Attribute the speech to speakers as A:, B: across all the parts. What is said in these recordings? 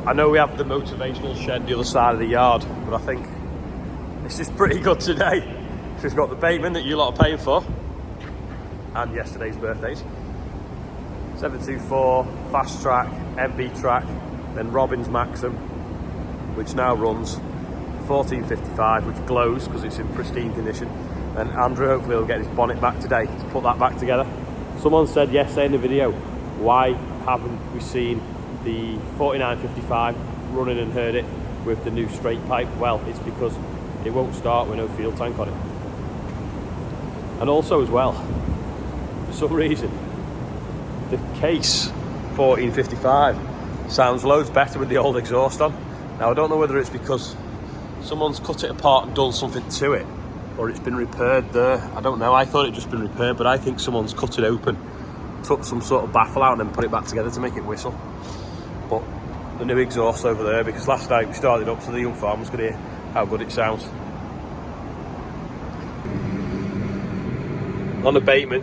A: I know we have the motivational shed the other side of the yard, but I think this is pretty good today. We've got the bateman that you lot are paying for, and yesterday's birthdays. 724, fast track, MB track, then Robbins Maxim, which now runs 1455, which glows because it's in pristine condition. And Andrew hopefully will get his bonnet back today to put that back together. Someone said yesterday in the video, why haven't we seen the 4955 running and heard it with the new straight pipe? Well, it's because it won't start with no fuel tank on it. And also as well, for some reason, the case 1455 sounds loads better with the old exhaust on. Now I don't know whether it's because someone's cut it apart and done something to it, or it's been repaired there. I don't know. I thought it'd just been repaired, but I think someone's cut it open, took some sort of baffle out and then put it back together to make it whistle. But the new exhaust over there, because last night we started up so the young farmers could hear how good it sounds. On the bateman,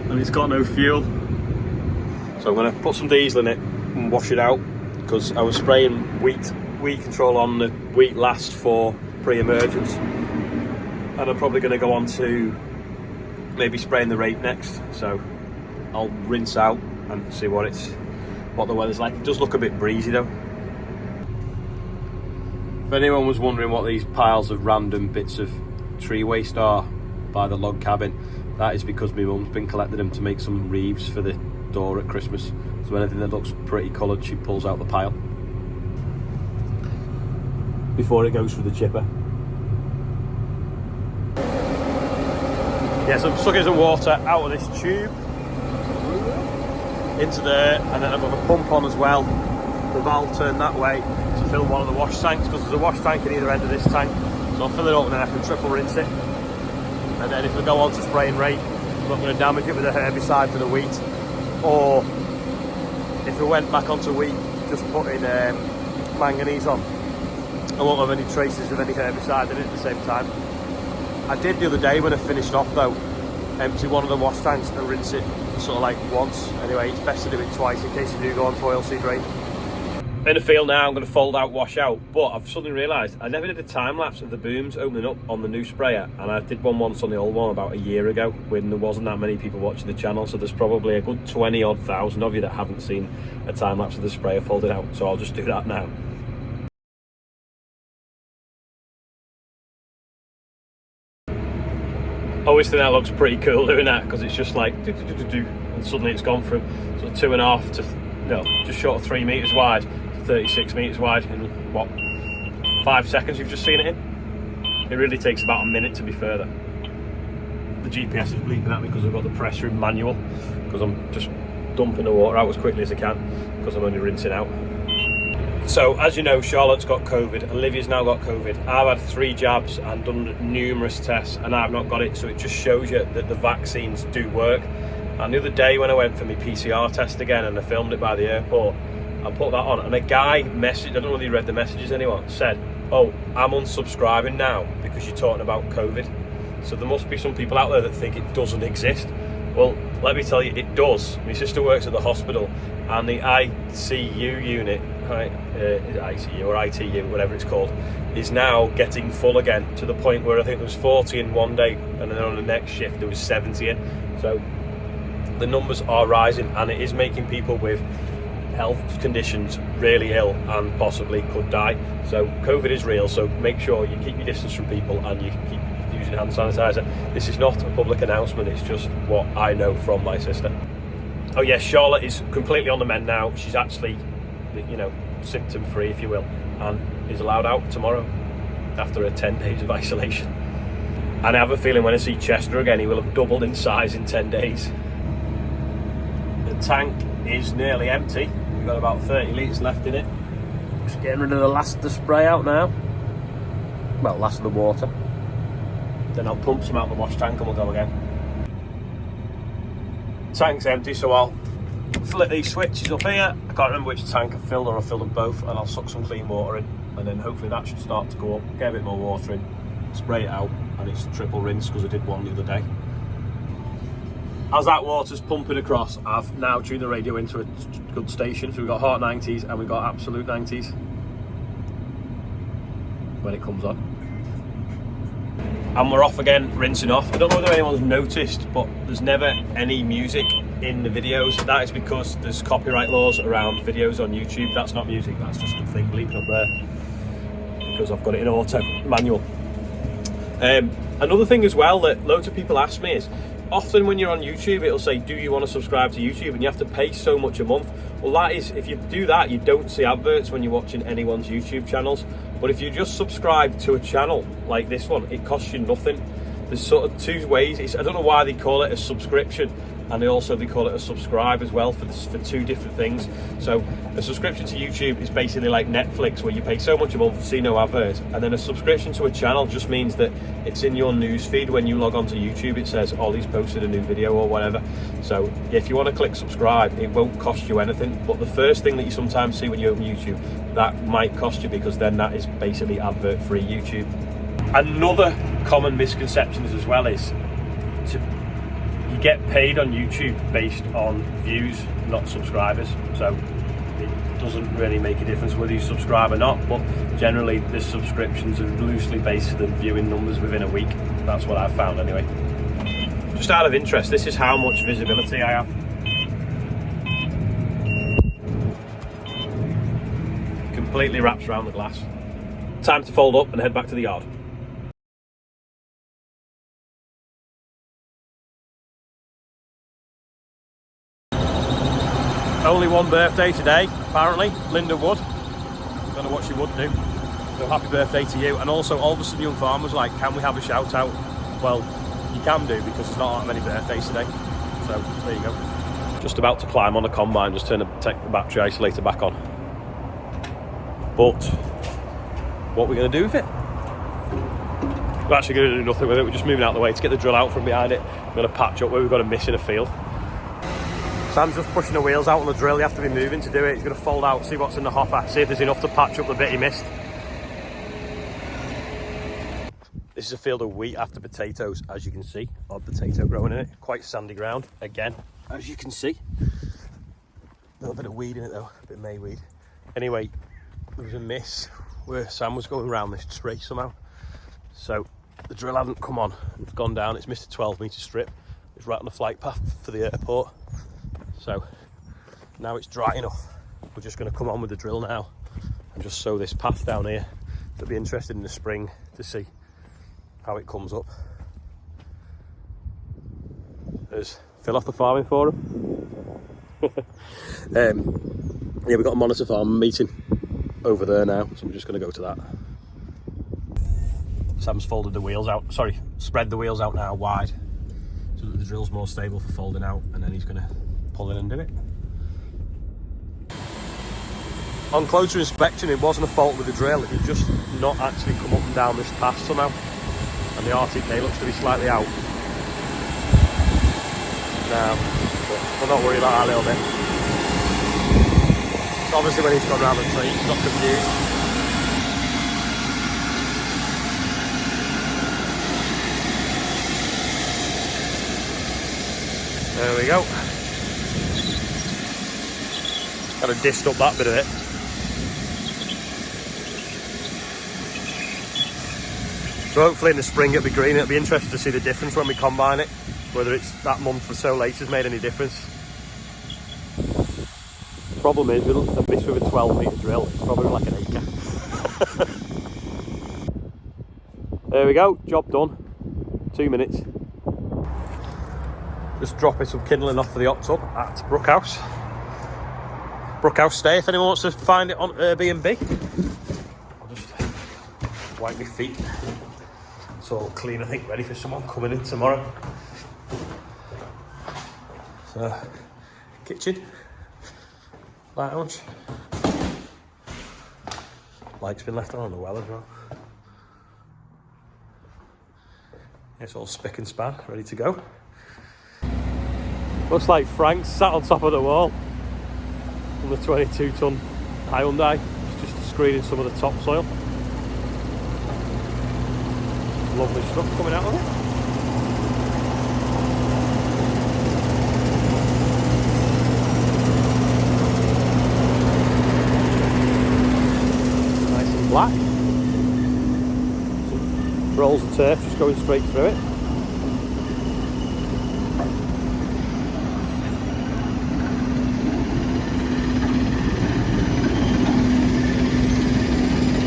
A: and it's got no fuel, so I'm going to put some diesel in it and wash it out, because I was spraying weed control on the wheat last for pre-emergence, and I'm probably going to go on to maybe spraying the rape next. So I'll rinse out and see what the weather's like. It does look a bit breezy though. If anyone was wondering what these piles of random bits of tree waste are by the log cabin, that is because my mum's been collecting them to make some wreaths for the door at Christmas. So anything that looks pretty coloured, she pulls out the pile before it goes through the chipper. Yeah, so I'm sucking some water out of this tube into there, and then I've got a pump on as well. The valve turned that way to fill one of the wash tanks, because there's a wash tank at either end of this tank. So I'll fill it up and then I can triple rinse it. And then if we go on to spray and rape, I'm not going to damage it with a herbicide for the wheat. Or if we went back onto wheat, just putting manganese on, I won't have any traces of any herbicide in it at the same time. I did the other day when I finished off though, empty one of the wash tanks and rinse it sort of like once. Anyway, it's best to do it twice in case you do go on to oilseed rape. In the field now, I'm going to fold out, wash out, but I've suddenly realised I never did a time lapse of the booms opening up on the new sprayer, and I did one once on the old one about a year ago when there wasn't that many people watching the channel, so there's probably a good 20,000 odd of you that haven't seen a time lapse of the sprayer folded out, so I'll just do that now. I always think that looks pretty cool doing that, because it's just like do, and suddenly it's gone from sort of 2.5 to just short of 3 metres wide to 36 metres wide in what, 5 seconds you've just seen it in. It really takes about a minute to be further. The GPS is bleeping at me because I've got the pressure in manual, because I'm just dumping the water out as quickly as I can because I'm only rinsing out. So as you know, Charlotte's got COVID, Olivia's now got COVID. I've had 3 jabs and done numerous tests and I've not got it, so it just shows you that the vaccines do work. And the other day when I went for my PCR test again and I filmed it by the airport, I put that on and a guy messaged, I don't know whether you read the messages anyone, said, "Oh, I'm unsubscribing now because you're talking about COVID." So there must be some people out there that think it doesn't exist. Well, let me tell you, it does. My sister works at the hospital and the ICU unit, right, ICU or ITU, whatever it's called, is now getting full again, to the point where I think there was 40 in one day and then on the next shift there was 70 in. So the numbers are rising and it is making people with health conditions really ill and possibly could die. So COVID is real, so make sure you keep your distance from people and you keep using hand sanitizer. This is not a public announcement, it's just what I know from my sister. Oh yes, Charlotte is completely on the mend now. She's actually, you know, symptom free if you will, and is allowed out tomorrow after 10 days of isolation. And I have a feeling when I see Chester again, he will have doubled in size in 10 days. The tank is nearly empty. We've got about 30 litres left in it. Just getting rid of the last of the spray out now. Well, last of the water. Then I'll pump some out of the wash tank and we'll go again. Tank's empty, so I'll flick these switches up here. I can't remember which tank I filled, or I filled them both, and I'll suck some clean water in, and then hopefully that should start to go up, get a bit more water in, spray it out, and it's triple rinse because I did one the other day. as that water's pumping across, I've now tuned the radio into a good station. So we've got Heart 90s and we've got Absolute 90s when it comes on. And we're off again, rinsing off. I don't know whether anyone's noticed, but there's never any music in the videos. That is because there's copyright laws around videos on YouTube. That's not music, that's just the thing bleeping up there, because I've got it in auto, manual. Another thing as well that loads of people ask me is, often when you're on YouTube, it'll say, do you want to subscribe to YouTube? And you have to pay so much a month. Well, that is, if you do that, you don't see adverts when you're watching anyone's YouTube channels. But if you just subscribe to a channel like this one, it costs you nothing. There's sort of two ways. I don't know why they call it a subscription, and they call it a subscribe as well for two different things. So a subscription to YouTube is basically like Netflix, where you pay so much a month, see no adverts. And then a subscription to a channel just means that it's in your news feed. When you log onto YouTube, it says Ollie's posted a new video or whatever. So if you want to click subscribe, it won't cost you anything. But the first thing that you sometimes see when you open YouTube, that might cost you, because then that is basically advert free YouTube. Another common misconception as well is you get paid on YouTube based on views, not subscribers. So it doesn't really make a difference whether you subscribe or not, but generally the subscriptions are loosely based on viewing numbers within a week. That's what I've found anyway. Just out of interest, this is how much visibility I have. Completely wraps around the glass. Time to fold up and head back to the yard. Only one birthday today, apparently, Linda Wood. Don't know what she would do. So happy birthday to you. And also, Alderson Young Farmers, like, can we have a shout out? Well, you can do, because there's not that many birthdays today. So there you go. Just about to climb on the combine, just take the battery isolator back on. But what we're going to do with it? We're actually going to do nothing with it. We're just moving out of the way to get the drill out from behind it. We're going to patch up where we've got a miss in a field. Sam's just pushing the wheels out on the drill. You have to be moving to do it. He's going to fold out, see what's in the hopper, see if there's enough to patch up the bit he missed. This is a field of wheat after potatoes, as you can see. Odd potato growing in it. Quite sandy ground, again, as you can see. A little bit of weed in it though, a bit of mayweed. Anyway, there was a miss where Sam was going around this tree somehow. So the drill hadn't come on. It's gone down. It's missed a 12-metre strip. It's right on the flight path for the airport. So now it's dry enough. We're just going to come on with the drill now and just sow this path down here. I'll be interested in the spring to see how it comes up. There's Phil off the farming forum. Yeah, we've got a monitor farm meeting over there now, so we're just going to go to that. Sam's folded the wheels out, spread the wheels out now wide, so that the drill's more stable for folding out, and then he's going to pull in and do it. On closer inspection, it wasn't a fault with the drill, it had just not actually come up and down this path somehow, and the RTK looks to be slightly out now, but we're not worried about that a little bit. So obviously when he's gone around the tree, he's not confused. There we go. Kind of dished up that bit of it. So hopefully in the spring it'll be green. It'll be interesting to see the difference when we combine it, whether it's that month or so later has made any difference. The problem is with a miss with a 12-metre drill, it's probably like an acre. There we go, job done. 2 minutes. Just dropping some kindling off for the hot tub at Brookhouse. Brookhouse Stay, if anyone wants to find it on Airbnb. I'll just wipe my feet. It's all clean, I think, ready for someone coming in tomorrow. So, kitchen, lounge. Light's been left on the well as well. It's all spick and span, ready to go. Looks like Frank's sat on top of the wall on the 22-ton Hyundai, just screening some of the topsoil. Lovely stuff coming out of it. black. Some rolls of turf just going straight through it.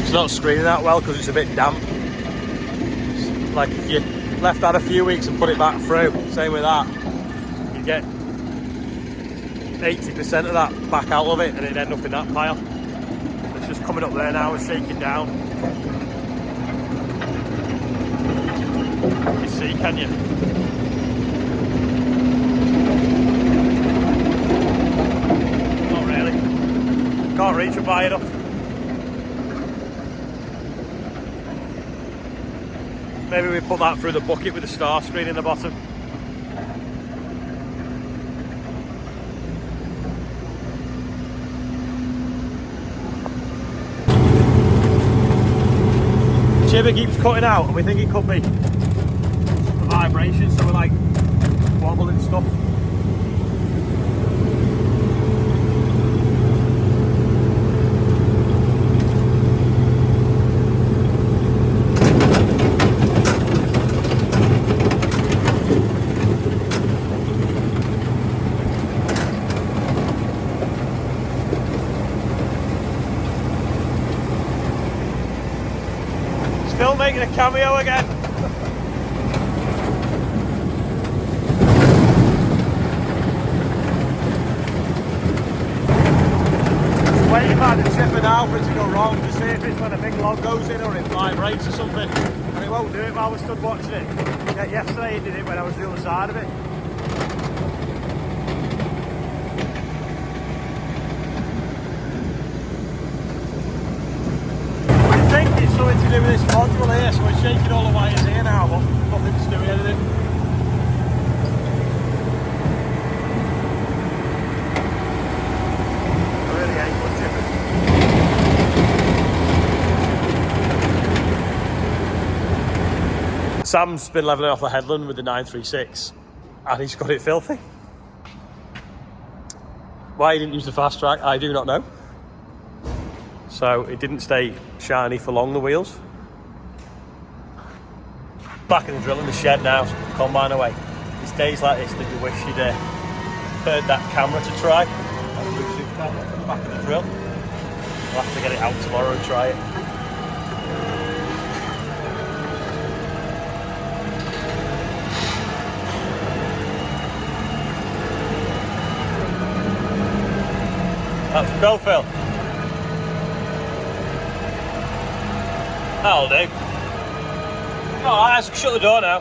A: It's not screening that well because it's a bit damp. It's like if you left that a few weeks and put it back through, same with that, you get 80% of that back out of it and it'd end up in that pile. It's just coming up there now and shaking down. You see, can you? Not really. Can't reach it by enough. Maybe we put that through the bucket with the star screen in the bottom. Chipper keeps cutting out and we think it could be the vibration, so we're like wobbling stuff. Still making a cameo again. Waiting by the chipper now for it to go wrong to see if it's when a big log goes in or it vibrates or something. And it won't do it while we stood watching it. Yeah, yesterday it did it when I was the other side of it. I think it's something to do with this module here, so we're shaking all the wires here now, but nothing's doing anything. I really hate wood chippers. Sam's been levelling off the headland with the 936 and he's got it filthy. Why he didn't use the fast track, I do not know. So it didn't stay shiny for long, the wheels. Back in the drill in the shed now, so combine away. It's days like this that you wish you'd heard that camera to try. That Bluetooth camera from the back of the drill. We'll have to get it out tomorrow and try it. That's go, Phil. That'll do. Alright, let's shut the door now.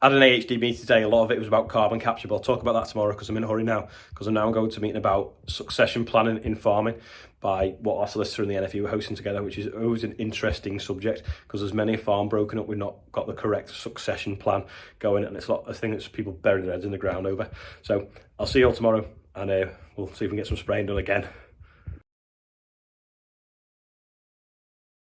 A: I had an AHD meeting today. A lot of it was about carbon capture, but I'll talk about that tomorrow because I'm in a hurry now. Because I'm now going to a meeting about succession planning in farming by what our solicitor and the NFU are hosting together, which is always an interesting subject because there's many a farm broken up, we've not got the correct succession plan going, and it's a lot of things that people bury their heads in the ground over. So I'll see you all tomorrow, and we'll see if we can get some spraying done again.